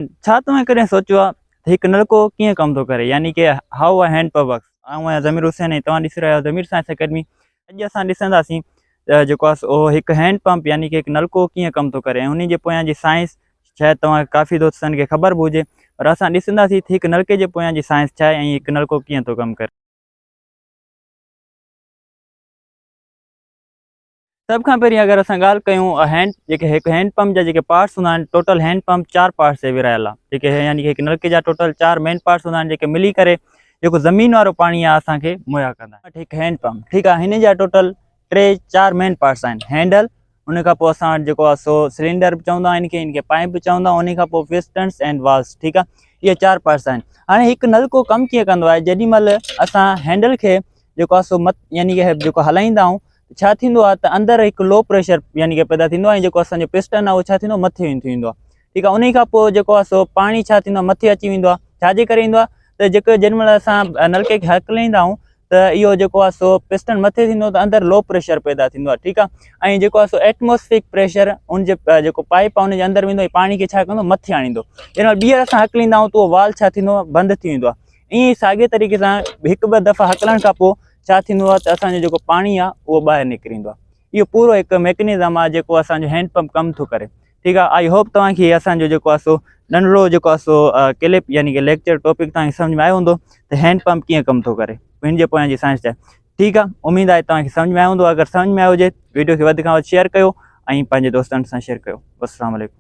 छा तव्हां कॾहिं सोचियो आहे त हिकु नलको कीअं कमु थो करे, यानी कि how a hand pump works. ऐं आहियां ज़मीर हुसैन ऐं तव्हां ॾिसी रहिया आहियो ज़मीर साइंस अकेडमी। अॼु असां ॾिसंदासीं जेको आहे उहो हिकु हैंड पंप यानी कि हिकु नलको कीअं कमु थो करे ऐं उन जे पोयां जी साइंस शायदि तव्हां काफ़ी दोस्तनि खे ख़बर बि हुजे, पर असां ॾिसंदासीं त हिकु नलके जे पोयां जी साइंस छा आहे ऐं हिकु नलको कीअं थो कमु करे। सब खां पहिरीं अगर असां ॻाल्हि कयूं हिकु हैंड पंप जा जेके पार्ट्स हूंदा आहिनि, टोटल हैंड पंप 4 पार्ट्स से विरहायल आहे, जेके यानी कि हिकु नलके जा टोटल 4 मेन पार्ट्स हूंदा आहिनि जेके मिली करे जेको ज़मीन वारो पाणी आहे असांखे मुहैया कंदा आहिनि। हिकु हैंड पंप ठीकु आहे, हिन जा टोटल 4 मेन पार्ट्स आहिनि। हैंडल, उन खां पोइ असां वटि जेको आहे सो सिलेंडर बि चवंदा आहिनि, इनखे पाइप बि चवंदा, उन खां पोइ पिस्टन्स एंड वाल्स। ठीकु आहे, इहे 4 पार्ट्स आहिनि। हाणे हिकु नलको कमु कीअं कंदो आहे, जेॾी महिल असां हैंडल खे जेको आहे सो यानी कि जेको हलाईंदा आहियूं, छा थींदो आहे त अंदरि हिकु लो प्रेशर यानी कि पैदा थींदो आहे ऐं जेको असांजो पिस्टन आहे उहो छा थींदो, मथे थींदो आहे। ठीकु आहे, उन खां पोइ जेको आहे सो पाणी छा थींदो आहे, मथे अची वेंदो आहे। छाजे करे ईंदो आहे त जेको जेॾी महिल असां नलके खे हलाईंदा आहियूं त इहो जेको आहे सो पिस्टन मथे थींदो त अंदरि लो प्रेशर पैदा थींदो आहे। ठीकु आहे, ऐं जेको आहे सो एटमॉस्फेरिक प्रेशर उन जे जेको पाइप आहे उनजे अंदरि वेंदो ऐं पाणी खे छा कंदो, मथे आणींदो। जेॾी महिल ॿीहर असां हकलींदा आहियूं त उहो वाल छा थींदो आहे, बंदि थी वेंदो आहे। ईअं ई साॻिए तरीक़े सां हिकु ॿ दफ़ा हकलण खां पोइ छा थींदो आहे त असांजो जेको पाणी आहे उहो ॿाहिरि निकिरी ईंदो आहे। इहो पूरो हिकु मैकेनिज़म आहे जेको असांजो हैंड पंप कमु थो करे। ठीकु आहे, आई होप तव्हांखे असांजो जेको आहे सो नंढिड़ो जेको आहे सो क्लिप यानी कि लेक्चर टॉपिक तव्हांखे सम्झ में आयो हूंदो त हैंड पंप कीअं कमु थो करे, हिन जे पोयां जी साइंस आहे। ठीकु आहे, उमेदु आहे तव्हांखे सम्झ में आयो हूंदो। अगरि सम्झ में आयो हुजे वीडियो खे वधि खां वधि शेयर कयो ऐं पंहिंजे दोस्तनि सां शेयर कयो। अस्सलाम वालेकुम।